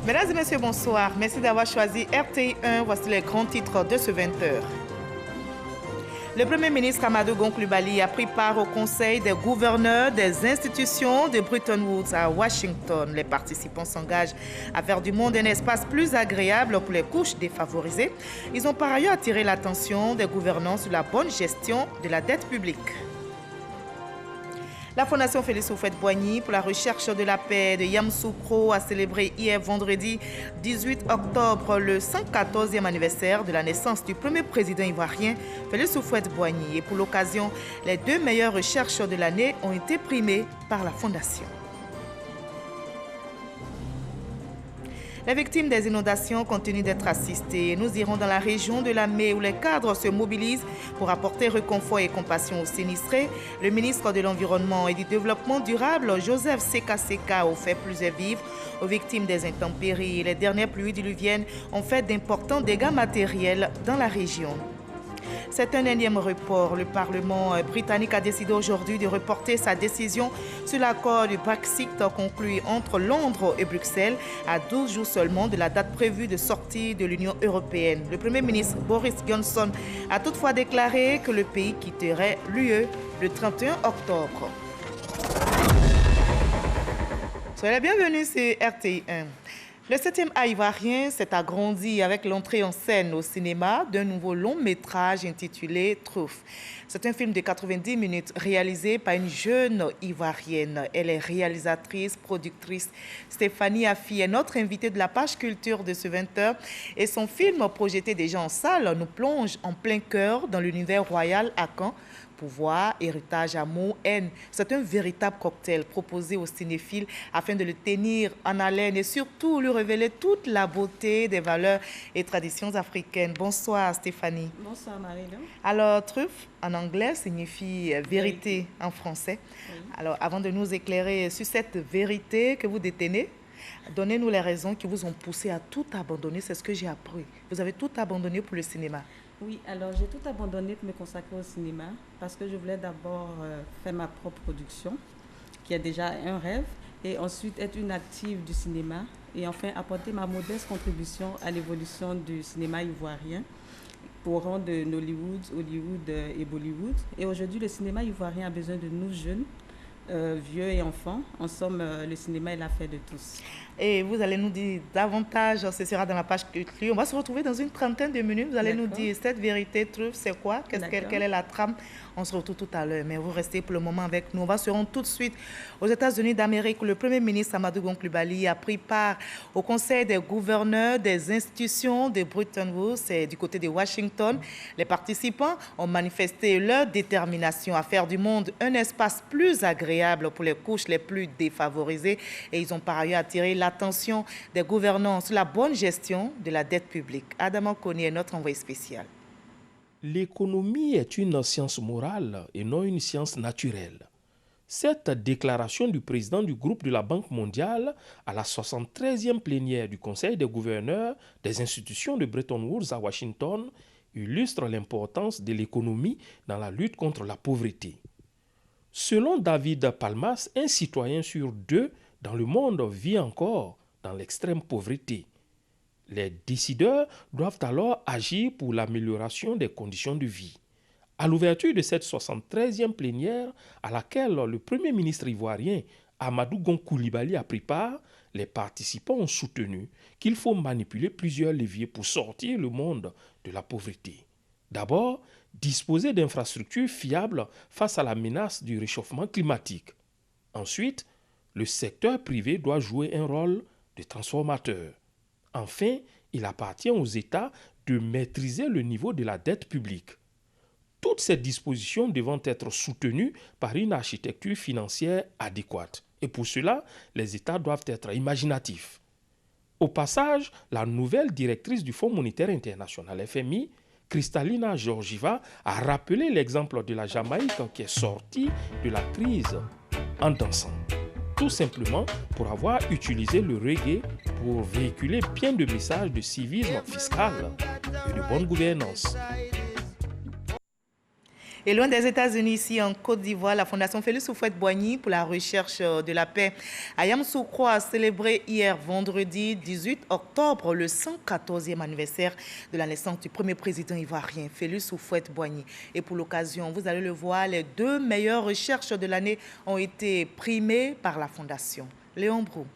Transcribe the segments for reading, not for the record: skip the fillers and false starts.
Mesdames et messieurs, bonsoir. Merci d'avoir choisi RTI1. Voici les grands titres de ce 20h. Le Premier ministre Amadou Gon Coulibaly a pris part au conseil des gouverneurs des institutions de Bretton Woods à Washington. Les participants s'engagent à faire du monde un espace plus agréable pour les couches défavorisées. Ils ont par ailleurs attiré l'attention des gouvernants sur la bonne gestion de la dette publique. La Fondation Félix Houphouët-Boigny pour la recherche de la paix de Yamoussoukro a célébré hier vendredi 18 octobre le 114e anniversaire de la naissance du premier président ivoirien Félix Houphouët-Boigny. Et pour l'occasion, les 2 meilleures recherches de l'année ont été primées par la Fondation. Les victimes des inondations continuent d'être assistées. Nous irons dans la région de la Mé où les cadres se mobilisent pour apporter réconfort et compassion aux sinistrés. Le ministre de l'Environnement et du Développement durable, Joseph Seka, a offert plusieurs vivres aux victimes des intempéries. Les dernières pluies diluviennes ont fait d'importants dégâts matériels dans la région. C'est un énième report. Le Parlement britannique a décidé aujourd'hui de reporter sa décision sur l'accord du Brexit conclu entre Londres et Bruxelles à 12 jours seulement de la date prévue de sortie de l'Union européenne. Le Premier ministre Boris Johnson a toutefois déclaré que le pays quitterait l'UE le 31 octobre. Soyez la bienvenue sur RTI1. Le 7e art ivoirien s'est agrandi avec l'entrée en scène au cinéma d'un nouveau long métrage intitulé Truth. C'est un film de 90 minutes réalisé par une jeune ivoirienne. Elle est réalisatrice, productrice. Stéphanie Affi est notre invitée de la page culture de ce 20h. Et son film projeté déjà en salle nous plonge en plein cœur dans l'univers royal à Caen. Pouvoir, héritage, amour, haine. C'est un véritable cocktail proposé aux cinéphiles afin de le tenir en haleine et surtout lui révéler toute la beauté des valeurs et traditions africaines. Bonsoir Stéphanie. Bonsoir Marie-Laure. Alors, truth en anglais signifie vérité en français. Oui. Alors, avant de nous éclairer sur cette vérité que vous détenez, donnez-nous les raisons qui vous ont poussé à tout abandonner. C'est ce que j'ai appris. Vous avez tout abandonné pour le cinéma. Oui, alors j'ai tout abandonné pour me consacrer au cinéma parce que je voulais d'abord faire ma propre production, qui est déjà un rêve, et ensuite être une active du cinéma et enfin apporter ma modeste contribution à l'évolution du cinéma ivoirien pour rendre de Hollywood et Bollywood. Et aujourd'hui, le cinéma ivoirien a besoin de nous jeunes, vieux et enfants. En somme, le cinéma est l'affaire de tous. Et vous allez nous dire davantage, ce sera dans la page culture. On va se retrouver dans une trentaine de minutes. Vous allez nous dire cette vérité, truth, c'est quoi? Quelle est la trame? On se retrouve tout à l'heure, mais vous restez pour le moment avec nous. On va se rendre tout de suite aux États-Unis d'Amérique où le Premier ministre Amadou Gon Coulibaly a pris part au conseil des gouverneurs des institutions de Bretton Woods et du côté de Washington. Les participants ont manifesté leur détermination à faire du monde un espace plus agréable pour les couches les plus défavorisées et ils ont par ailleurs attiré l'attention des gouvernants sur la bonne gestion de la dette publique. Adama Kone est notre envoyé spécial. L'économie est une science morale et non une science naturelle. Cette déclaration du président du groupe de la Banque mondiale à la 73e plénière du Conseil des gouverneurs des institutions de Bretton Woods à Washington illustre l'importance de l'économie dans la lutte contre la pauvreté. Selon David Palmas, un citoyen sur 2 dans le monde vit encore dans l'extrême pauvreté. Les décideurs doivent alors agir pour l'amélioration des conditions de vie. À l'ouverture de cette 73e plénière à laquelle le Premier ministre ivoirien Amadou Gon Coulibaly a pris part, les participants ont soutenu qu'il faut manipuler plusieurs leviers pour sortir le monde de la pauvreté. D'abord, disposer d'infrastructures fiables face à la menace du réchauffement climatique. Ensuite, le secteur privé doit jouer un rôle de transformateur. Enfin, il appartient aux États de maîtriser le niveau de la dette publique. Toutes ces dispositions devant être soutenues par une architecture financière adéquate. Et pour cela, les États doivent être imaginatifs. Au passage, la nouvelle directrice du Fonds monétaire international FMI, Kristalina Georgieva, a rappelé l'exemple de la Jamaïque qui est sortie de la crise en dansant. Tout simplement pour avoir utilisé le reggae pour véhiculer bien de messages de civisme fiscal et de bonne gouvernance. Et loin des États-Unis, ici en Côte d'Ivoire, la Fondation Félix Houphouët-Boigny pour la recherche de la paix à Yamoussoukro a célébré hier vendredi 18 octobre le 114e anniversaire de la naissance du premier président ivoirien, Félix Houphouët-Boigny. Et pour l'occasion, vous allez le voir, les 2 meilleures recherches de l'année ont été primées par la Fondation. Léon Brou.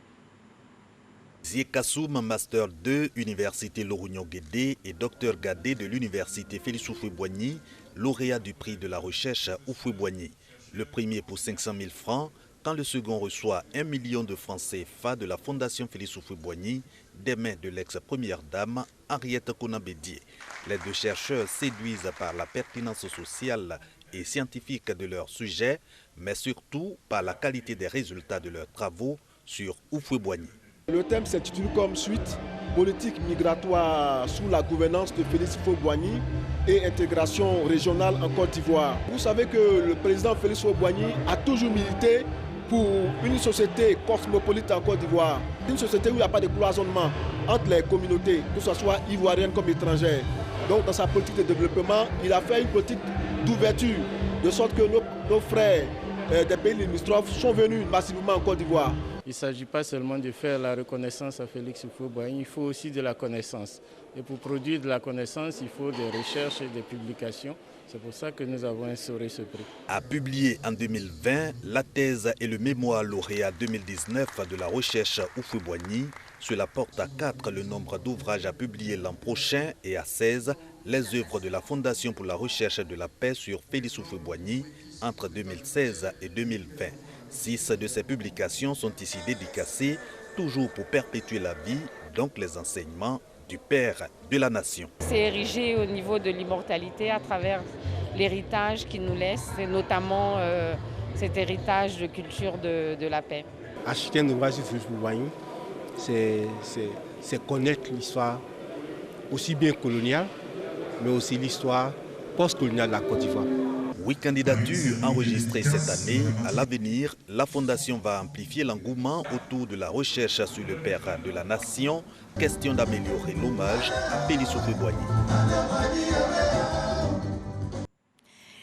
Ziekassoum, Master 2, Université Lorugnon Guédé et Dr Gadé de l'Université Félix Houphouët-Boigny, lauréat du prix de la recherche Houphouët-Boigny. Le premier pour 500 000 francs, quand le second reçoit 1 million de francs CFA de la Fondation Félix Houphouët-Boigny, des mains de l'ex-première dame Henriette Konan-Bédié. Les 2 chercheurs séduisent par la pertinence sociale et scientifique de leur sujet, mais surtout par la qualité des résultats de leurs travaux sur Houphouët-Boigny. Le thème s'intitule comme suite « Politique migratoire sous la gouvernance de Félix Houphouët-Boigny et intégration régionale en Côte d'Ivoire ». Vous savez que le président Félix Houphouët-Boigny a toujours milité pour une société cosmopolite en Côte d'Ivoire. Une société où il n'y a pas de cloisonnement entre les communautés, que ce soit ivoiriennes comme étrangères. Donc dans sa politique de développement, il a fait une politique d'ouverture, de sorte que nos frères des pays limitrophes sont venus massivement en Côte d'Ivoire. Il ne s'agit pas seulement de faire la reconnaissance à Félix Houphouët-Boigny, il faut aussi de la connaissance. Et pour produire de la connaissance, il faut des recherches et des publications. C'est pour ça que nous avons instauré ce prix. A publié en 2020 la thèse et le mémoire lauréat 2019 de la recherche Houphouët-Boigny. Cela porte à 4 le nombre d'ouvrages à publier l'an prochain et à 16 les œuvres de la Fondation pour la recherche de la paix sur Félix Houphouët-Boigny entre 2016 et 2020. 6 de ces publications sont ici dédicacées, toujours pour perpétuer la vie, donc les enseignements du Père de la Nation. C'est érigé au niveau de l'immortalité à travers l'héritage qu'il nous laisse, et notamment cet héritage de culture de la paix. Acheter un ouvrage sur Félix Houphouët-Boigny, c'est connaître l'histoire aussi bien coloniale, mais aussi l'histoire post-coloniale de la Côte d'Ivoire. 8 candidatures enregistrées cette année. À l'avenir, la Fondation va amplifier l'engouement autour de la recherche sur le Père de la Nation. Question d'améliorer l'hommage à Félix Houphouët-Boigny.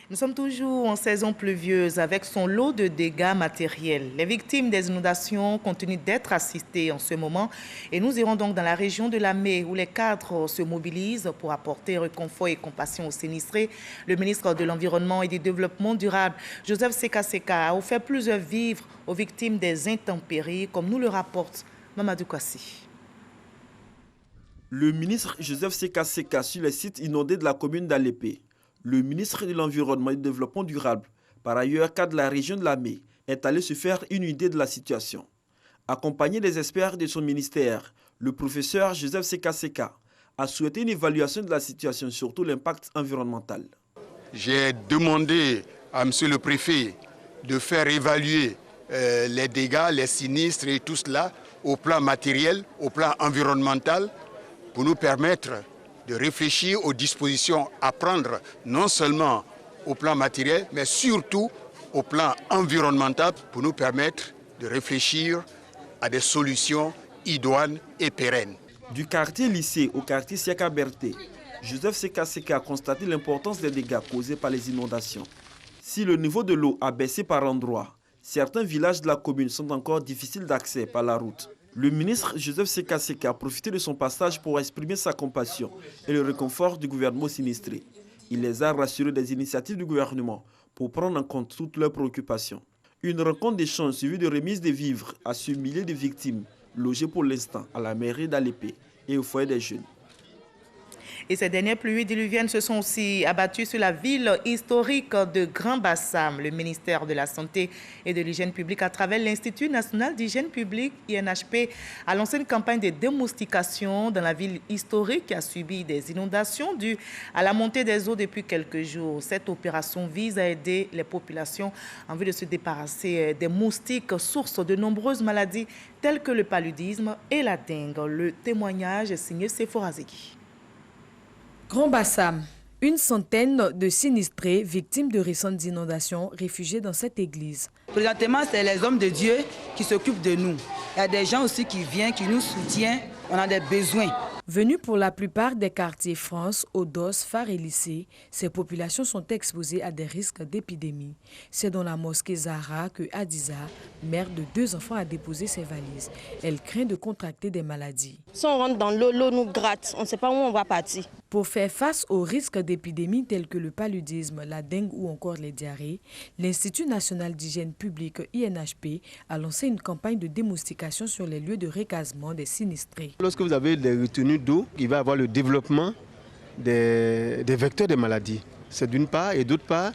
Nous sommes toujours en saison pluvieuse avec son lot de dégâts matériels. Les victimes des inondations continuent d'être assistées en ce moment et nous irons donc dans la région de Lamé où les cadres se mobilisent pour apporter réconfort et compassion aux sinistrés. Le ministre de l'Environnement et du Développement durable, Joseph Seka Seka, a offert plusieurs vivres aux victimes des intempéries, comme nous le rapporte Mamadou Kassi. Le ministre Joseph Seka Seka sur les sites inondés de la commune d'Alépé. Le ministre de l'Environnement et du Développement durable, par ailleurs cadre de la région de Lamé, est allé se faire une idée de la situation. Accompagné des experts de son ministère, le professeur Joseph Seka Seka a souhaité une évaluation de la situation, surtout l'impact environnemental. J'ai demandé à monsieur le préfet de faire évaluer les dégâts, les sinistres et tout cela au plan matériel, au plan environnemental, pour nous permettre de réfléchir aux dispositions à prendre, non seulement au plan matériel, mais surtout au plan environnemental, pour nous permettre de réfléchir à des solutions idoines et pérennes. Du quartier lycée au quartier Siaka Berté, Joseph Seka Seka a constaté l'importance des dégâts causés par les inondations. Si le niveau de l'eau a baissé par endroits, certains villages de la commune sont encore difficiles d'accès par la route. Le ministre Joseph Seka Seka a profité de son passage pour exprimer sa compassion et le réconfort du gouvernement sinistré. Il les a rassurés des initiatives du gouvernement pour prendre en compte toutes leurs préoccupations. Une rencontre d'échange suivie de remise de vivres à ce millier de victimes logées pour l'instant à la mairie d'Alépé et au foyer des jeunes. Et ces dernières pluies diluviennes se sont aussi abattues sur la ville historique de Grand Bassam. Le ministère de la Santé et de l'Hygiène publique, à travers l'Institut national d'hygiène publique, INHP, a lancé une campagne de démoustication dans la ville historique qui a subi des inondations dues à la montée des eaux depuis quelques jours. Cette opération vise à aider les populations en vue de se débarrasser des moustiques, source de nombreuses maladies telles que le paludisme et la dengue. Le témoignage est signé Sephora Zeki. Grand Bassam, une centaine de sinistrés victimes de récentes inondations réfugiés dans cette église. Présentement, c'est les hommes de Dieu qui s'occupent de nous. Il y a des gens aussi qui viennent, qui nous soutiennent. On a des besoins. Venues pour la plupart des quartiers France, Odos, Phare et Lycée, ces populations sont exposées à des risques d'épidémie. C'est dans la mosquée Zahra que Hadiza, mère de 2 enfants, a déposé ses valises. Elle craint de contracter des maladies. Si on rentre dans l'eau nous gratte, on ne sait pas où on va partir. Pour faire face aux risques d'épidémies tels que le paludisme, la dengue ou encore les diarrhées, l'Institut national d'hygiène publique INHP a lancé une campagne de démoustication sur les lieux de recasement des sinistrés. Lorsque vous avez des retenues d'eau, il va y avoir le développement des vecteurs de maladies. C'est d'une part, et d'autre part,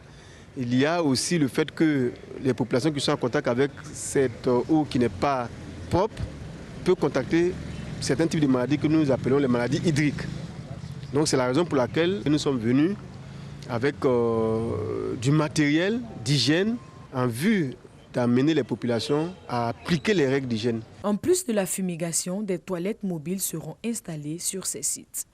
il y a aussi le fait que les populations qui sont en contact avec cette eau qui n'est pas propre peuvent contacter certains types de maladies que nous appelons les maladies hydriques. Donc c'est la raison pour laquelle nous sommes venus avec du matériel d'hygiène en vue d'amener les populations à appliquer les règles d'hygiène. En plus de la fumigation, des toilettes mobiles seront installées sur ces sites.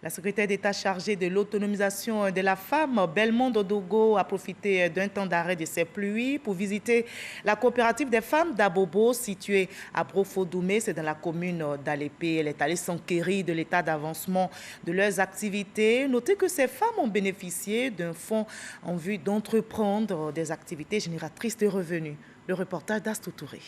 La secrétaire d'État chargée de l'autonomisation de la femme, Belmondo Dogo, a profité d'un temps d'arrêt de ses pluies pour visiter la coopérative des femmes d'Abobo, située à Brofodoumé, c'est dans la commune d'Alépé. Elle est allée s'enquérir de l'état d'avancement de leurs activités. Notez que ces femmes ont bénéficié d'un fonds en vue d'entreprendre des activités génératrices de revenus. Le reportage d'Astou Touré.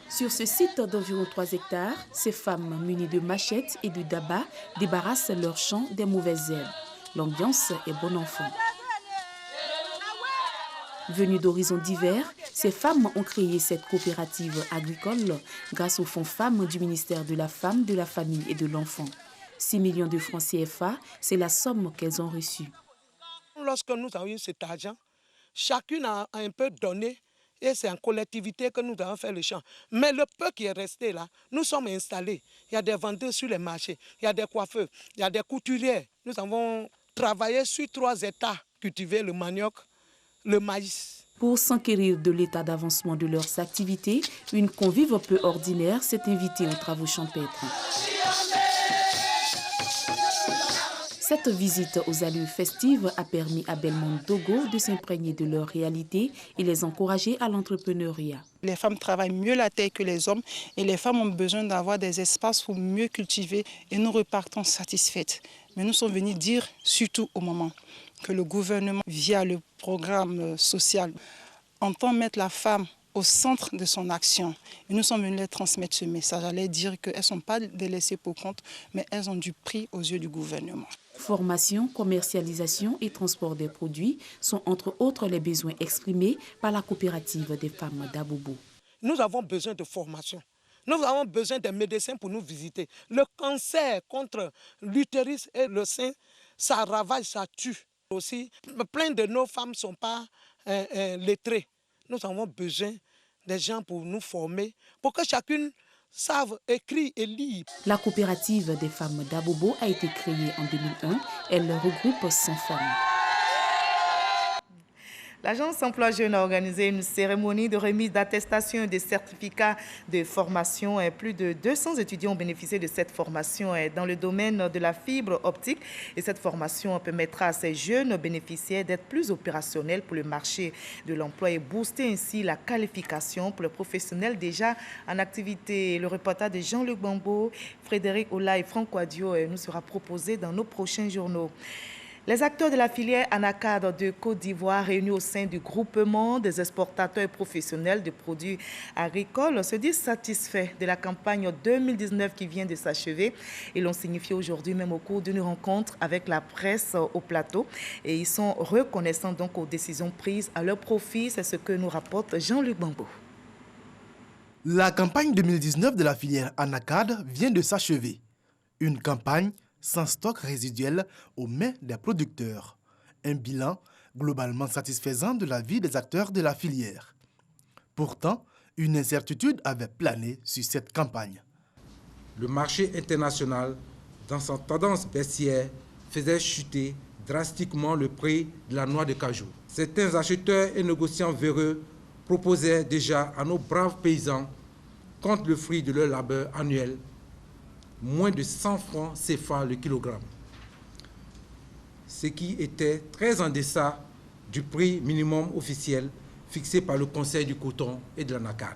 Sur ce site d'environ 3 hectares, ces femmes munies de machettes et de dabas débarrassent leurs champs des mauvaises herbes. L'ambiance est bon enfant. Venues d'horizons divers, ces femmes ont créé cette coopérative agricole grâce au fonds femmes du ministère de la Femme, de la Famille et de l'Enfant. 6 millions de francs CFA, c'est la somme qu'elles ont reçue. Lorsque nous avons eu cet argent, chacune a un peu donné. Et c'est en collectivité que nous avons fait le champ. Mais le peu qui est resté là, nous sommes installés. Il y a des vendeurs sur les marchés, il y a des coiffeurs, il y a des couturières. Nous avons travaillé sur 3 états, cultiver le manioc, le maïs. Pour s'enquérir de l'état d'avancement de leurs activités, une convive peu ordinaire s'est invitée aux travaux champêtres. Cette visite aux allures festives a permis à Belmondo Dogo de s'imprégner de leur réalité et les encourager à l'entrepreneuriat. Les femmes travaillent mieux la terre que les hommes et les femmes ont besoin d'avoir des espaces pour mieux cultiver et nous repartons satisfaites. Mais nous sommes venus dire, surtout au moment, que le gouvernement, via le programme social, entend mettre la femme au centre de son action. Et nous sommes venus leur transmettre ce message, à leur dire qu'elles ne sont pas délaissées pour compte, mais elles ont du prix aux yeux du gouvernement. Formation, commercialisation et transport des produits sont entre autres les besoins exprimés par la coopérative des femmes d'Abobo. Nous avons besoin de formation. Nous avons besoin de médecins pour nous visiter. Le cancer contre l'utérus et le sein, ça ravage, ça tue. Aussi, plein de nos femmes ne sont pas lettrées. Nous avons besoin des gens pour nous former, pour que chacune savent écrire et lire. La coopérative des femmes d'Abobo a été créée en 2001. Elle regroupe 100 femmes. L'Agence Emploi Jeune a organisé une cérémonie de remise d'attestation et de certificats de formation. Plus de 200 étudiants ont bénéficié de cette formation dans le domaine de la fibre optique. Et cette formation permettra à ces jeunes bénéficiaires d'être plus opérationnels pour le marché de l'emploi et booster ainsi la qualification pour les professionnels déjà en activité. Le reportage de Jean-Luc Bambo, Frédéric Ola et Franck Quadio nous sera proposé dans nos prochains journaux. Les acteurs de la filière Anacad de Côte d'Ivoire réunis au sein du groupement des exportateurs professionnels de produits agricoles se disent satisfaits de la campagne 2019 qui vient de s'achever. Ils l'ont signifié aujourd'hui même au cours d'une rencontre avec la presse au plateau. Et ils sont reconnaissants donc aux décisions prises à leur profit. C'est ce que nous rapporte Jean-Luc Bambo. La campagne 2019 de la filière Anacad vient de s'achever. Une campagne sans stock résiduel aux mains des producteurs. Un bilan globalement satisfaisant de la vie des acteurs de la filière. Pourtant, une incertitude avait plané sur cette campagne. Le marché international, dans sa tendance baissière, faisait chuter drastiquement le prix de la noix de cajou. Certains acheteurs et négociants véreux proposaient déjà à nos braves paysans, contre le fruit de leur labeur annuel, moins de 100 francs CFA le kilogramme, ce qui était très en deçà du prix minimum officiel fixé par le Conseil du coton et de l'Anacad.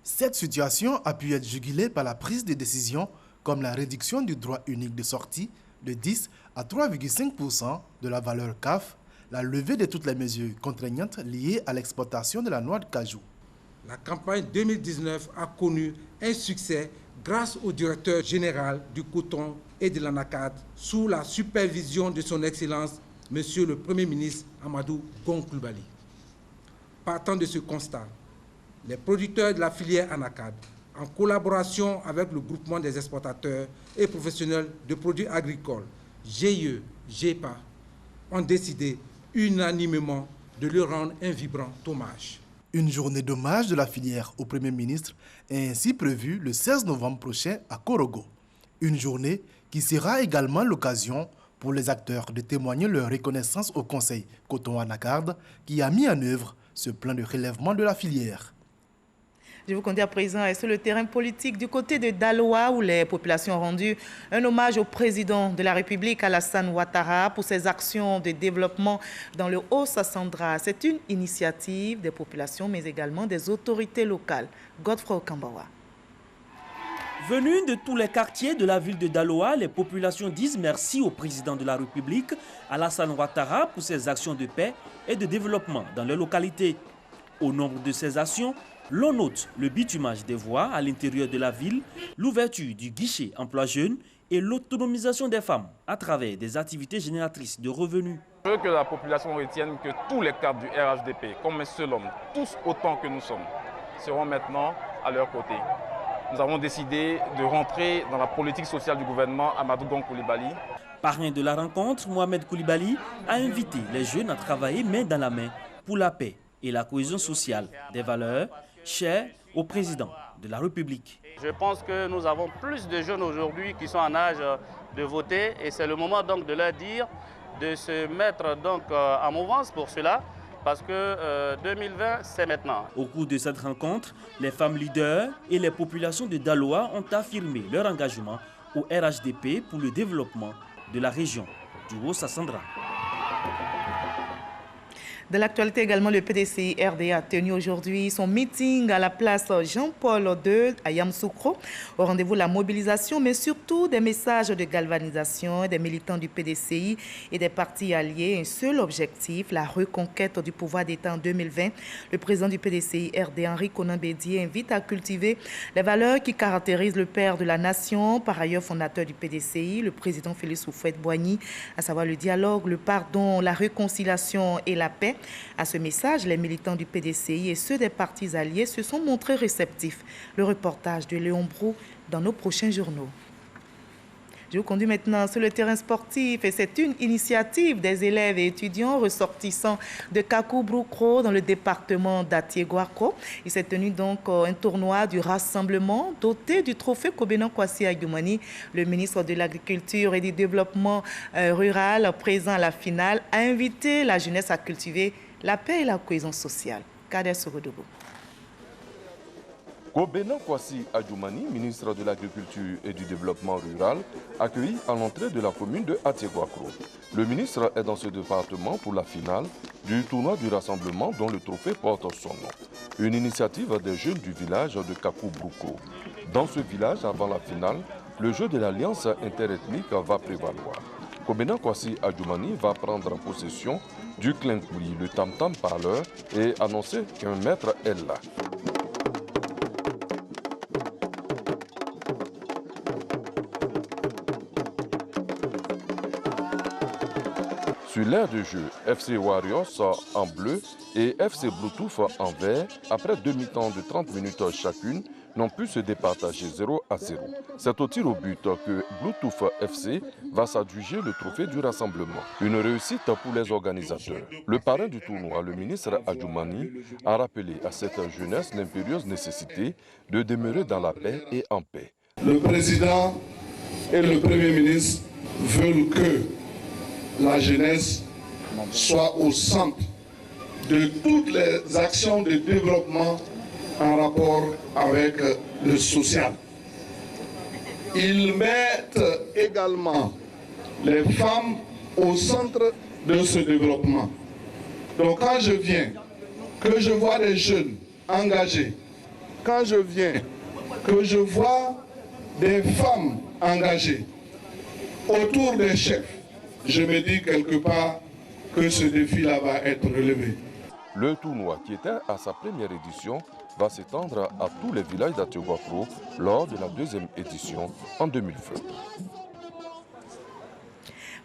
Cette situation a pu être jugulée par la prise de décision comme la réduction du droit unique de sortie de 10 à 3,5% de la valeur CAF, la levée de toutes les mesures contraignantes liées à l'exportation de la noix de cajou. La campagne 2019 a connu un succès grâce au directeur général du coton et de l'ANACAD sous la supervision de son Excellence, Monsieur le Premier ministre Amadou Gon Coulibaly. Partant de ce constat, les producteurs de la filière ANACAD, en collaboration avec le groupement des exportateurs et professionnels de produits agricoles, GIE, GEPA, ont décidé unanimement de leur rendre un vibrant hommage. Une journée d'hommage de la filière au Premier ministre est ainsi prévue le 16 novembre prochain à Korogo. Une journée qui sera également l'occasion pour les acteurs de témoigner leur reconnaissance au Conseil Coton Anacarde qui a mis en œuvre ce plan de relèvement de la filière. Je vous conduis à présent sur le terrain politique du côté de Daloa où les populations ont rendu un hommage au président de la République, Alassane Ouattara, pour ses actions de développement dans le Haut-Sassandra. C'est une initiative des populations mais également des autorités locales. Godfrey Okambawa. Venus de tous les quartiers de la ville de Daloa, les populations disent merci au président de la République, Alassane Ouattara, pour ses actions de paix et de développement dans les localités. Au nombre de ces actions, l'on note le bitumage des voies à l'intérieur de la ville, l'ouverture du guichet emploi jeune et l'autonomisation des femmes à travers des activités génératrices de revenus. Je veux que la population retienne que tous les cadres du RHDP, comme un seul homme, tous autant que nous sommes, seront maintenant à leur côté. Nous avons décidé de rentrer dans la politique sociale du gouvernement Amadou Gon Coulibaly. Parrain de la rencontre, Mohamed Coulibaly a invité les jeunes à travailler main dans la main pour la paix et la cohésion sociale, des valeurs chères au président de la République. Je pense que nous avons plus de jeunes aujourd'hui qui sont en âge de voter et c'est le moment donc de leur dire de se mettre donc en mouvance pour cela. Parce que 2020, c'est maintenant. Au cours de cette rencontre, les femmes leaders et les populations de Daloa ont affirmé leur engagement au RHDP pour le développement de la région du Haut-Sassandra. De l'actualité également, le PDCI RDA a tenu aujourd'hui son meeting à la place Jean-Paul II à Yamoussoukro. Au rendez-vous, la mobilisation, mais surtout des messages de galvanisation des militants du PDCI et des partis alliés. Un seul objectif, la reconquête du pouvoir d'État en 2020. Le président du PDCI RDA, Henri Konan Bédié, invite à cultiver les valeurs qui caractérisent le père de la nation, par ailleurs fondateur du PDCI, le président Félix Houphouët-Boigny, à savoir le dialogue, le pardon, la réconciliation et la paix. À ce message, les militants du PDCI et ceux des partis alliés se sont montrés réceptifs. Le reportage de Léon Brou dans nos prochains journaux. Je vous conduis maintenant sur le terrain sportif et c'est une initiative des élèves et étudiants ressortissants de Kakou-Broukro dans le département d'Atié-Guarco. Il s'est tenu donc un tournoi du rassemblement doté du trophée Kobena Kwasi Adjoumani. Le ministre de l'Agriculture et du Développement rural présent à la finale a invité la jeunesse à cultiver la paix et la cohésion sociale. Kader Sogodobo. Kobena Kwasi Adjoumani, ministre de l'Agriculture et du Développement rural, accueilli à l'entrée de la commune de Atié-Guarco. Le ministre est dans ce département pour la finale du tournoi du rassemblement dont le trophée porte son nom. Une initiative des jeunes du village de Kakou-Broukro. Dans ce village, avant la finale, le jeu de l'alliance interethnique va prévaloir. Kobena Kwasi Adjoumani va prendre possession du Klinkoui, le tam-tam parleur, et annoncer qu'un maître est là. Sur l'aire de jeu, FC Warriors en bleu et FC Bluetooth en vert, après 2 mi-temps de 30 minutes chacune, n'ont pu se départager 0-0. C'est au tir au but que Bluetooth FC va s'adjuger le trophée du rassemblement. Une réussite pour les organisateurs. Le parrain du tournoi, le ministre Adjoumani, a rappelé à cette jeunesse l'impérieuse nécessité de demeurer dans la paix et en paix. Le président et le premier ministre veulent que la jeunesse soit au centre de toutes les actions de développement en rapport avec le social. Ils mettent également les femmes au centre de ce développement. Donc quand je viens, que je vois des jeunes engagés, quand je viens, que je vois des femmes engagées autour des chefs, je me dis quelque part que ce défi-là va être relevé. Le tournoi, qui était à sa première édition, va s'étendre à tous les villages d'Atioguakro lors de la deuxième édition en 2020.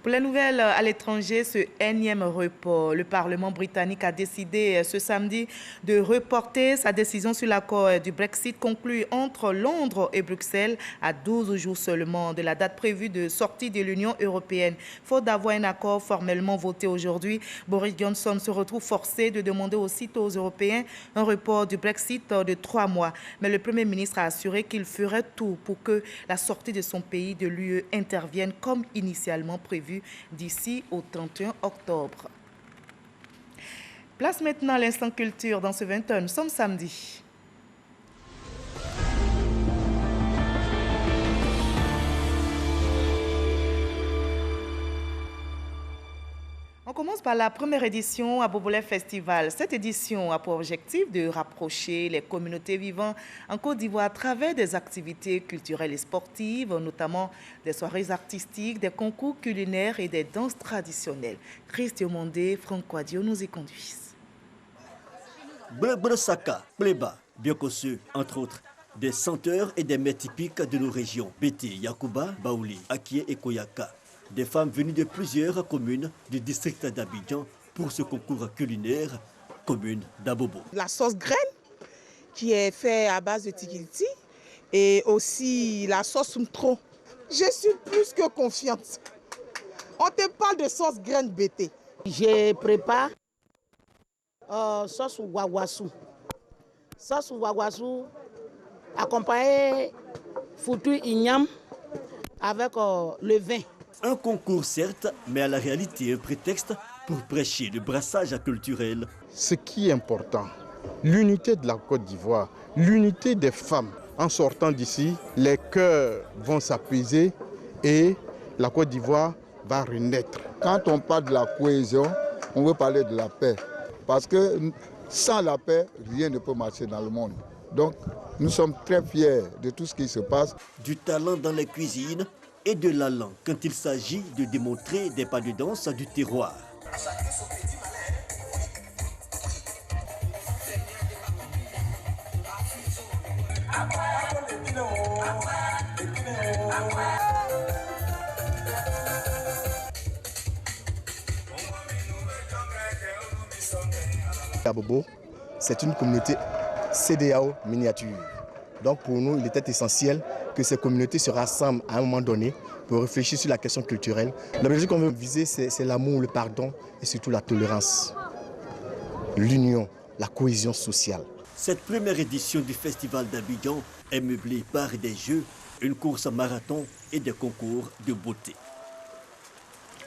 Pour les nouvelles à l'étranger, ce énième report, le Parlement britannique a décidé ce samedi de reporter sa décision sur l'accord du Brexit conclu entre Londres et Bruxelles à 12 jours seulement de la date prévue de sortie de l'Union européenne. Faute d'avoir un accord formellement voté aujourd'hui, Boris Johnson se retrouve forcé de demander aussitôt aux Européens un report du Brexit de 3 mois. Mais le Premier ministre a assuré qu'il ferait tout pour que la sortie de son pays de l'UE intervienne comme initialement prévu d'ici au 31 octobre. Place maintenant à l'instant culture dans ce 21. Nous sommes samedi. On commence par la première édition à Bobolé Festival. Cette édition a pour objectif de rapprocher les communautés vivant en Côte d'Ivoire à travers des activités culturelles et sportives, notamment des soirées artistiques, des concours culinaires et des danses traditionnelles. Christian Mondé, Franck Wadio nous y conduisent. Saka, Pleba, Biokosu, entre autres, des chanteurs et des mets typiques de nos régions. Bété, Yakuba, Baouli, Akie et Koyaka. Des femmes venues de plusieurs communes du district d'Abidjan pour ce concours culinaire, commune d'Abobo. La sauce graine qui est faite à base de tikilti et aussi la sauce mtro. Je suis plus que confiante. On te parle de sauce graine bété. Je prépare sauce ouaguassou. Sauce ouaguassou accompagnée foutu ignam avec le vin. Un concours certes, mais à la réalité un prétexte pour prêcher le brassage culturel. Ce qui est important, l'unité de la Côte d'Ivoire, l'unité des femmes. En sortant d'ici, les cœurs vont s'apaiser et la Côte d'Ivoire va renaître. Quand on parle de la cohésion, on veut parler de la paix. Parce que sans la paix, rien ne peut marcher dans le monde. Donc, nous sommes très fiers de tout ce qui se passe. Du talent dans les cuisines et de l'allant quand il s'agit de démontrer des pas de danse du terroir. Abobo, c'est une communauté CEDEAO miniature. Donc pour nous, il était essentiel que ces communautés se rassemblent à un moment donné pour réfléchir sur la question culturelle. L'objectif qu'on veut viser, c'est l'amour, le pardon et surtout la tolérance, l'union, la cohésion sociale. Cette première édition du Festival d'Abidjan est meublée par des jeux, une course marathon et des concours de beauté.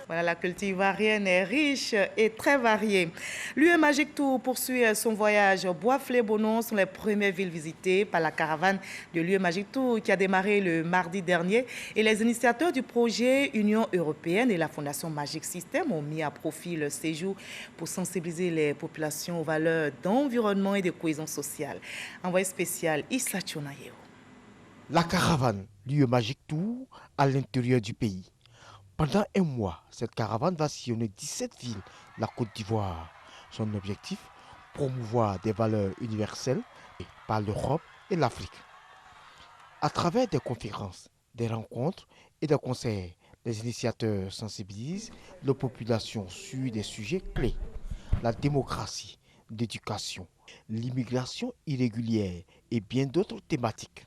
Voilà, la culture ivoirienne est riche et très variée. L'UE Magic Tour poursuit son voyage. Bois-Flé-Bonon sont les premières villes visitées par la caravane de l'UE Magic Tour qui a démarré le mardi dernier. Et les initiateurs du projet Union européenne et la Fondation Magic System ont mis à profit le séjour pour sensibiliser les populations aux valeurs d'environnement et de cohésion sociale. Envoyé spécial Issa Tchonayeo. La caravane l'UE Magic Tour à l'intérieur du pays. Pendant un mois, cette caravane va sillonner 17 villes de la Côte d'Ivoire. Son objectif, promouvoir des valeurs universelles par l'Europe et l'Afrique. À travers des conférences, des rencontres et des concerts, les initiateurs sensibilisent la population sur des sujets clés. La démocratie, l'éducation, l'immigration irrégulière et bien d'autres thématiques.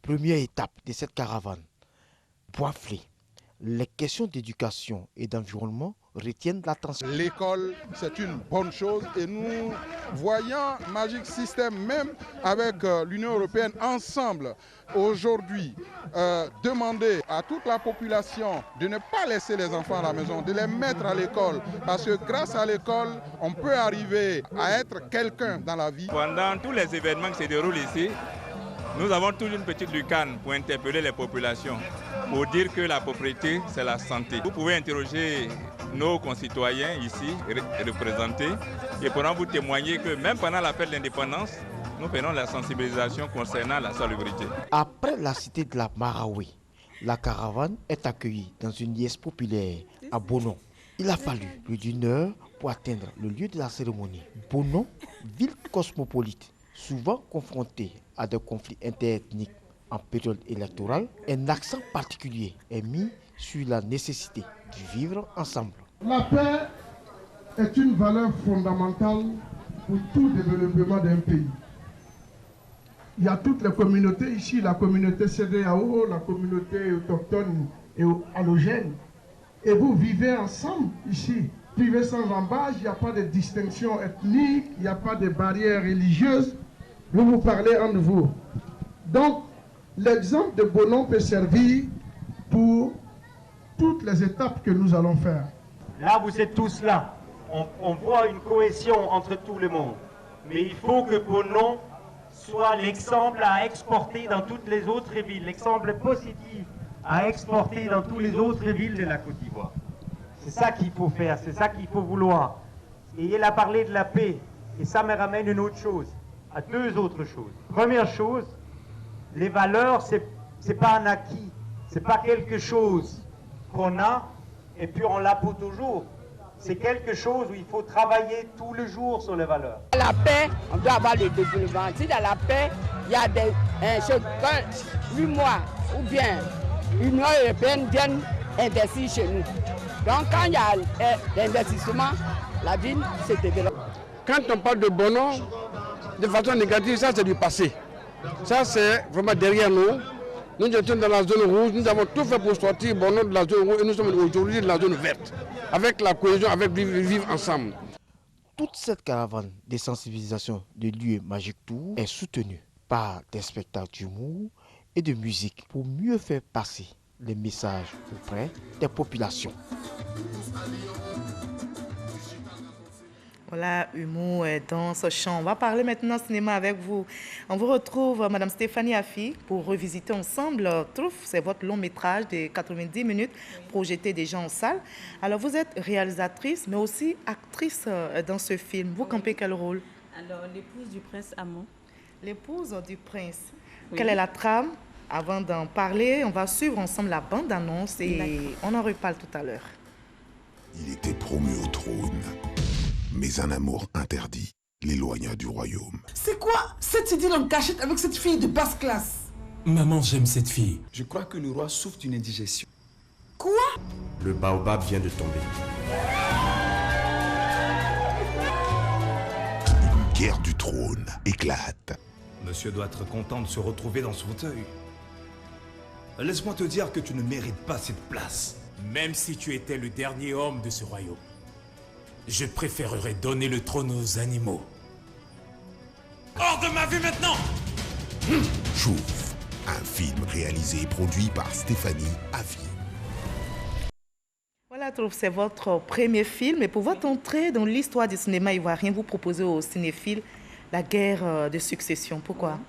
Première étape de cette caravane, Bois-Flé. Les questions d'éducation et d'environnement retiennent l'attention. L'école, c'est une bonne chose et nous voyons Magic System, même avec l'Union européenne, ensemble, aujourd'hui, demander à toute la population de ne pas laisser les enfants à la maison, de les mettre à l'école. Parce que grâce à l'école, on peut arriver à être quelqu'un dans la vie. Pendant tous les événements qui se déroulent ici, nous avons toujours une petite lucane pour interpeller les populations, pour dire que la propriété, c'est la santé. Vous pouvez interroger nos concitoyens ici, représentés, et pourront vous témoigner que même pendant la fête de l'indépendance, nous faisons la sensibilisation concernant la salubrité. Après la cité de la Marawi, la caravane est accueillie dans une liesse populaire à Bonon. Il a fallu plus d'une heure pour atteindre le lieu de la cérémonie. Bonon, ville cosmopolite, souvent confrontée à des conflits interethniques en période électorale, un accent particulier est mis sur la nécessité de vivre ensemble. La paix est une valeur fondamentale pour tout développement d'un pays. Il y a toutes les communautés ici, la communauté CEDEAO, la communauté autochtone et allogène. Et vous vivez ensemble ici. Vivez sans embâche, il n'y a pas de distinction ethnique, il n'y a pas de barrières religieuses. Vous parlez entre vous. Donc, l'exemple de Bonon peut servir pour toutes les étapes que nous allons faire. Là, vous êtes tous là. On voit une cohésion entre tout le monde. Mais il faut que Bonon soit l'exemple à exporter dans toutes les autres villes, l'exemple positif à exporter dans toutes les autres villes de la Côte d'Ivoire. C'est ça qu'il faut faire, c'est ça qu'il faut vouloir. Et il a parlé de la paix, et ça me ramène une autre chose, à deux autres choses. Première chose, les valeurs, c'est pas un acquis, c'est pas quelque chose qu'on a et puis on l'a pour toujours. C'est quelque chose où il faut travailler tous les jours sur les valeurs. La paix, on doit avoir le développement. Si dans la paix, il y a des choses, 8 mois ou bien l'Union européenne vient investir chez nous. Donc quand il y a l'investissement, la ville se développe. Quand on parle de Bonon, de façon négative, ça c'est du passé. Ça c'est vraiment derrière nous. Nous étions dans la zone rouge, nous avons tout fait pour sortir Bonon de la zone rouge et nous sommes aujourd'hui dans la zone verte. Avec la cohésion, avec vivre ensemble. Toute cette caravane de sensibilisation de lieux magiques tour est soutenue par des spectacles d'humour et de musique pour mieux faire passer les messages auprès des populations. Voilà, humour, danse, chant. On va parler maintenant cinéma avec vous. On vous retrouve, Madame Stéphanie Afi, pour revisiter ensemble Trouf. C'est votre long métrage de 90 minutes projeté déjà en salle. Alors, vous êtes réalisatrice, mais aussi actrice dans ce film. Vous campez quel rôle? Alors, l'épouse du prince Amon. L'épouse du prince. Oui. Quelle est la trame? Avant d'en parler, on va suivre ensemble la bande-annonce et on en reparle tout à l'heure. Il était promu au trône. Mais un amour interdit l'éloigna du royaume. C'est quoi cette idylle en cachette avec cette fille de basse classe? Maman, j'aime cette fille. Je crois que le roi souffre d'une indigestion. Quoi? Le baobab vient de tomber. Une guerre du trône éclate. Monsieur doit être content de se retrouver dans ce fauteuil. Laisse-moi te dire que tu ne mérites pas cette place. Même si tu étais le dernier homme de ce royaume. Je préférerais donner le trône aux animaux. Hors de ma vue maintenant! Chouf, un film réalisé et produit par Stéphanie Afi. Voilà, Trouf, c'est votre premier film. Et pour votre entrée dans l'histoire du cinéma ivoirien, vous proposez aux cinéphiles la guerre de succession. Pourquoi?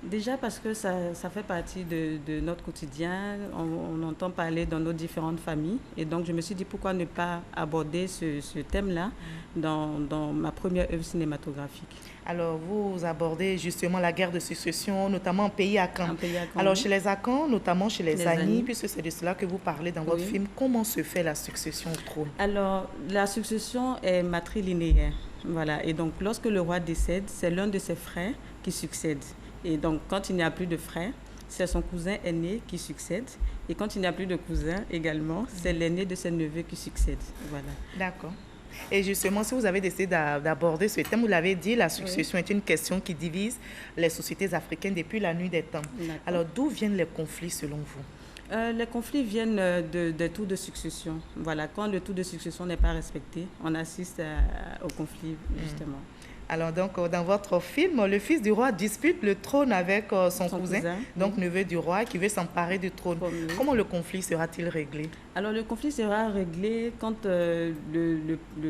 Déjà parce que ça fait partie de notre quotidien, on entend parler dans nos différentes familles et donc je me suis dit pourquoi ne pas aborder ce thème-là dans ma première œuvre cinématographique. Alors vous abordez justement la guerre de succession, notamment en pays Akan. Alors chez les Akan, notamment chez les Ani, puisque c'est de cela que vous parlez dans votre film, comment se fait la succession au trône? Alors la succession est matrilinéaire, voilà, et donc lorsque le roi décède, c'est l'un de ses frères qui succède. Et donc, quand il n'y a plus de frère, c'est son cousin aîné qui succède. Et quand il n'y a plus de cousin également, c'est l'aîné de ses neveux qui succède. Voilà. D'accord. Et justement, si vous avez décidé d'aborder ce thème, vous l'avez dit, la succession est une question qui divise les sociétés africaines depuis la nuit des temps. Alors, d'où viennent les conflits selon vous? Les conflits viennent des tours de succession. Voilà, quand le tour de succession n'est pas respecté, on assiste au conflit, justement. Alors donc, dans votre film, le fils du roi dispute le trône avec son cousin, donc neveu du roi, qui veut s'emparer du trône. Comment le conflit sera-t-il réglé? Alors le conflit sera réglé quand le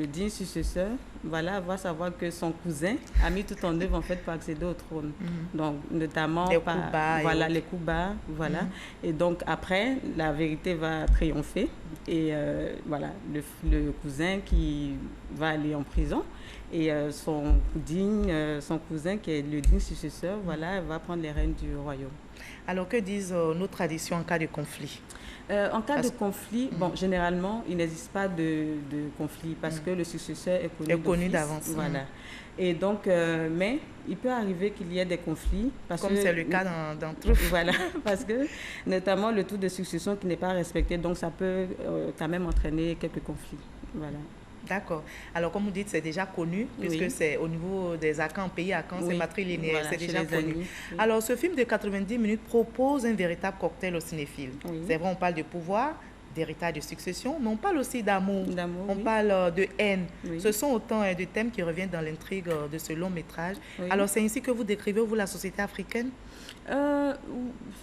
digne successeur voilà, va savoir que son cousin a mis tout en œuvre en fait pour accéder au trône. Donc notamment les coups bas, voilà, les coups bas, voilà. Et donc après, la vérité va triompher et voilà, le cousin qui va aller en prison et son cousin qui est le digne successeur, voilà, va prendre les rênes du royaume. Alors que disent nos traditions en cas de conflit? En cas de conflit, bon, généralement, il n'existe pas de conflit parce que le successeur est connu d'avance. Voilà. Et donc, mais il peut arriver qu'il y ait des conflits. Comme c'est le cas d'entre eux. Voilà, parce que notamment le tour de succession qui n'est pas respecté, donc ça peut quand même entraîner quelques conflits. Voilà. D'accord. Alors, comme vous dites, c'est déjà connu, puisque c'est au niveau des Akans, pays Akans, c'est matrilinéaire, voilà, c'est déjà connu. Alors, ce film de 90 minutes propose un véritable cocktail au cinéphile. C'est vrai, on parle de pouvoir, d'héritage, de succession, mais on parle aussi d'amour, on parle de haine. Ce sont autant de thèmes qui reviennent dans l'intrigue de ce long métrage. Alors, c'est ainsi que vous décrivez, vous, la société africaine?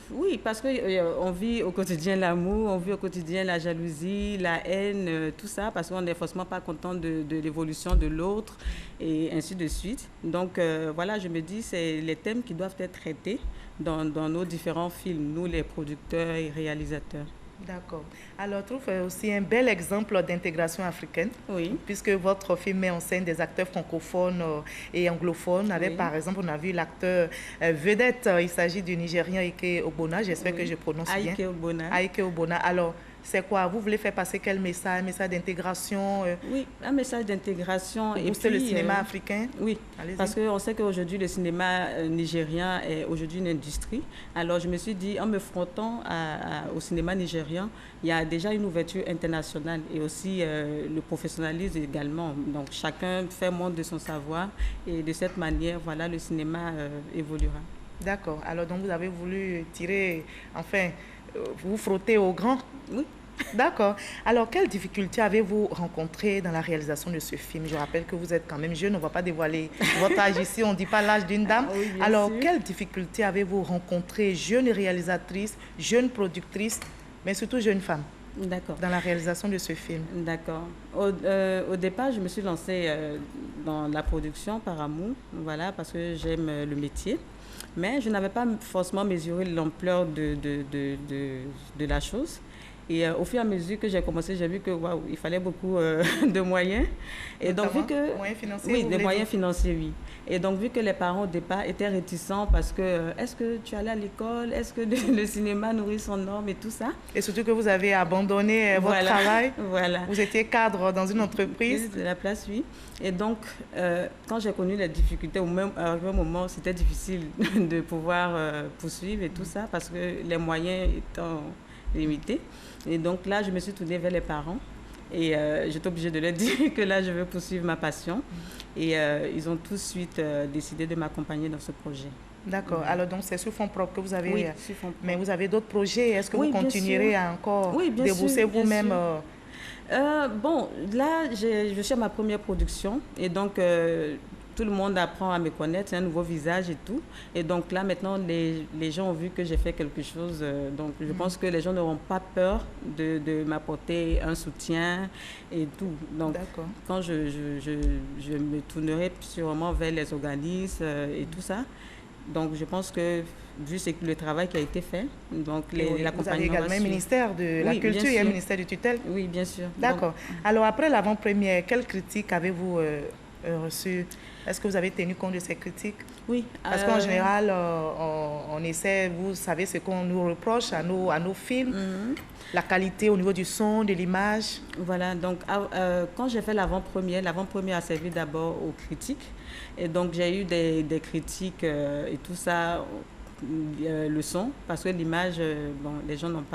Oui, parce qu'on vit au quotidien l'amour, on vit au quotidien la jalousie, la haine, tout ça, parce qu'on n'est forcément pas content de l'évolution de l'autre et ainsi de suite. Donc voilà, je me dis, c'est les thèmes qui doivent être traités dans nos différents films, nous les producteurs et réalisateurs. D'accord. Alors, je trouve aussi un bel exemple d'intégration africaine, puisque votre film met en scène des acteurs francophones et anglophones. Avec, par exemple, on a vu l'acteur vedette, il s'agit du Nigérien Ike Ogbonna, j'espère que je prononce bien. Ike Ogbonna. Alors, c'est quoi? Vous voulez faire passer quel message? Un message d'intégration? Oui, un message d'intégration. Et puis, le cinéma africain? Oui, parce qu'on sait qu'aujourd'hui, le cinéma nigérien est aujourd'hui une industrie. Alors, je me suis dit, en me frottant au cinéma nigérien, il y a déjà une ouverture internationale et aussi le professionnalisme également. Donc, chacun fait montre de son savoir et de cette manière, voilà, le cinéma évoluera. D'accord. Alors, donc, vous avez voulu tirer, enfin, vous frotter au grand? Oui. D'accord. Alors, quelles difficultés avez-vous rencontrées dans la réalisation de ce film? Je rappelle que vous êtes quand même jeune, on ne va pas dévoiler votre âge ici, on ne dit pas l'âge d'une dame. Oui, alors, sûr. Quelles difficultés avez-vous rencontrées, jeune réalisatrice, jeune productrice, mais surtout jeune femme, dans la réalisation de ce film? D'accord. Au départ, je me suis lancée dans la production par amour, voilà, parce que j'aime le métier. Mais je n'avais pas forcément mesuré l'ampleur de la chose. Et au fur et à mesure que j'ai commencé, j'ai vu que il fallait beaucoup de moyens. Et donc, vu que, moyens financiers, oui, des moyens financiers, oui. Et donc, vu que les parents au départ étaient réticents parce que est-ce que tu allais à l'école, est-ce que le cinéma nourrit son homme et tout ça. Et surtout que vous avez abandonné votre travail. Voilà. Vous étiez cadre dans une entreprise. De la place, oui. Et donc, quand j'ai connu les difficultés, au même moment, c'était difficile de pouvoir poursuivre et tout ça parce que les moyens étant limités. Et donc là, je me suis tournée vers les parents et j'étais obligée de leur dire que là, je veux poursuivre ma passion. Et ils ont tout de suite décidé de m'accompagner dans ce projet. D'accord. Alors, donc, c'est sur fonds propres que vous avez... Oui, sur fonds propres. Mais vous avez d'autres projets. Est-ce que vous continuerez à encore débourser vous-même bon, là, je suis à ma première production. Et donc... tout le monde apprend à me connaître, c'est un nouveau visage et tout. Et donc là, maintenant, les gens ont vu que j'ai fait quelque chose. Donc, je pense que les gens n'auront pas peur de m'apporter un soutien et tout. Donc, quand je me tournerai sûrement vers les organismes et tout ça. Donc, je pense que, vu le travail qui a été fait, donc vous avez également un ministère de la Culture et un ministère de tutelle? Oui, bien sûr. D'accord. Alors, après l'avant-première, quelles critiques avez-vous reçues? Est-ce que vous avez tenu compte de ces critiques? Oui. Parce qu'en général, on essaie, vous savez ce qu'on nous reproche à nos films, la qualité au niveau du son, de l'image. Voilà, donc quand j'ai fait l'avant-première a servi d'abord aux critiques. Et donc j'ai eu des critiques et tout ça, le son, parce que l'image, bon, les gens m'ont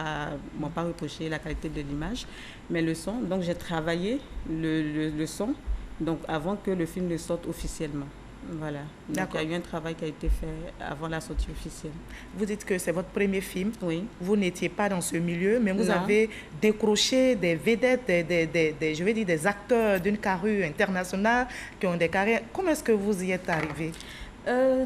pas reproché la qualité de l'image, mais le son, donc j'ai travaillé le son. Donc, avant que le film ne sorte officiellement. Voilà. Donc, il y a eu un travail qui a été fait avant la sortie officielle. Vous dites que c'est votre premier film. Oui. Vous n'étiez pas dans ce milieu, mais vous avez décroché des vedettes, je vais dire des acteurs d'une carrure internationale qui ont des carrières. Comment est-ce que vous y êtes arrivé?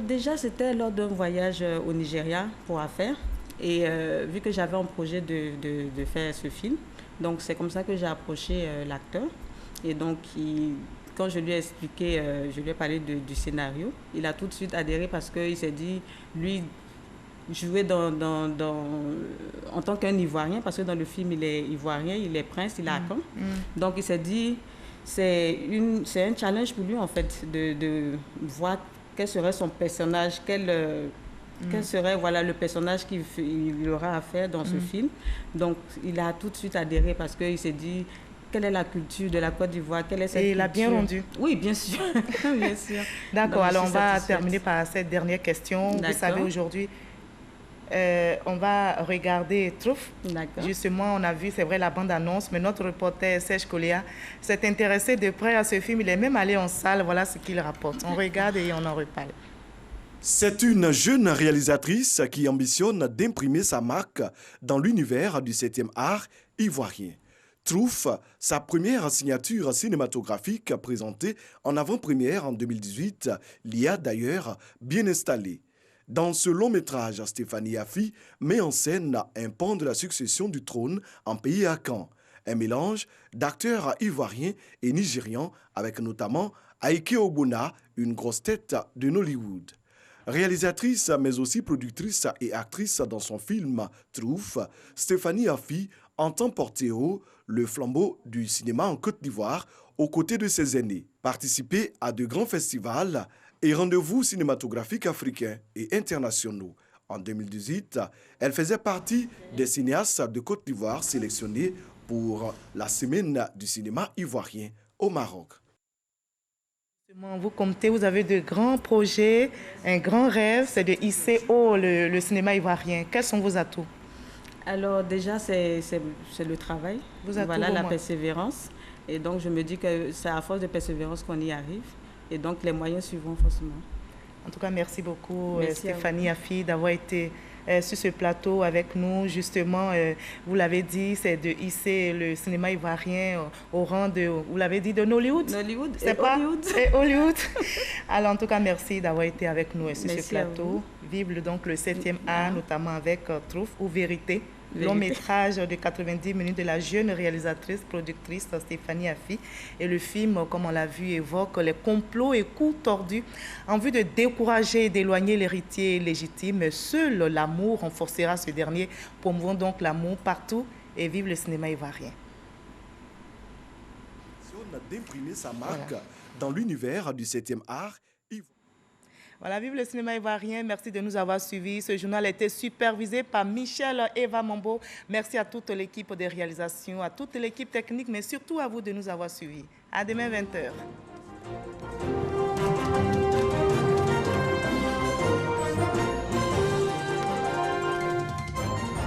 Déjà, c'était lors d'un voyage au Nigeria pour affaires. Et vu que j'avais un projet de faire ce film, donc c'est comme ça que j'ai approché l'acteur. Et donc, quand je lui ai expliqué, je lui ai parlé du scénario, il a tout de suite adhéré parce qu'il s'est dit, lui, jouer en tant qu'un Ivoirien, parce que dans le film, il est Ivoirien, il est prince, il est à Caen. Donc, il s'est dit, c'est un challenge pour lui, en fait, de voir quel serait son personnage, quel serait le personnage qu'il aura à faire dans ce film. Donc, il a tout de suite adhéré parce qu'il s'est dit, quelle est la culture de la Côte d'Ivoire, quelle est cette culture. Et il a bien rendu. Oui, bien sûr. Bien sûr. D'accord, alors on va terminer par cette dernière question. Vous savez, aujourd'hui, on va regarder Trouf. Justement, on a vu, c'est vrai, la bande-annonce, mais notre reporter Serge Kolia s'est intéressé de près à ce film. Il est même allé en salle, voilà ce qu'il rapporte. On regarde et on en reparle. C'est une jeune réalisatrice qui ambitionne d'imprimer sa marque dans l'univers du 7e art ivoirien. Trouf, sa première signature cinématographique présentée en avant-première en 2018, l'y a d'ailleurs bien installée. Dans ce long métrage, Stéphanie Affi met en scène un pan de la succession du trône en pays Akan, un mélange d'acteurs ivoiriens et nigérians avec notamment Aike Ogbonna, une grosse tête de Nollywood. Réalisatrice mais aussi productrice et actrice dans son film Trouf, Stéphanie Affi entend porter haut le flambeau du cinéma en Côte d'Ivoire aux côtés de ses aînés, participer à de grands festivals et rendez-vous cinématographiques africains et internationaux. En 2018, elle faisait partie des cinéastes de Côte d'Ivoire sélectionnés pour la Semaine du cinéma ivoirien au Maroc. Vous comptez, vous avez de grands projets, un grand rêve, c'est de hisser haut le cinéma ivoirien. Quels sont vos atouts? Alors déjà, c'est le travail, la persévérance. Et donc, je me dis que c'est à force de persévérance qu'on y arrive. Et donc, les moyens suivront forcément. En tout cas, merci beaucoup, merci Stéphanie Affi, d'avoir été sur ce plateau avec nous. Justement, vous l'avez dit, c'est de hisser le cinéma ivoirien au rang de, vous l'avez dit, de Nollywood. Nollywood et Hollywood. Et Hollywood. Alors, en tout cas, merci d'avoir été avec nous sur ce plateau. Vive donc le 7e art, notamment avec Trouf ou Vérité. Long métrage de 90 minutes de la jeune réalisatrice, productrice Stéphanie Affi. Et le film, comme on l'a vu, évoque les complots et coups tordus en vue de décourager et d'éloigner l'héritier légitime. Seul l'amour renforcera ce dernier. Promouvons donc l'amour partout et vive le cinéma ivoirien. D'imprimer sa marque dans l'univers du 7e art. Voilà, vive le cinéma ivoirien. Merci de nous avoir suivis. Ce journal a été supervisé par Michel Eva Mambo. Merci à toute l'équipe de réalisation, à toute l'équipe technique, mais surtout à vous de nous avoir suivis. À demain 20h.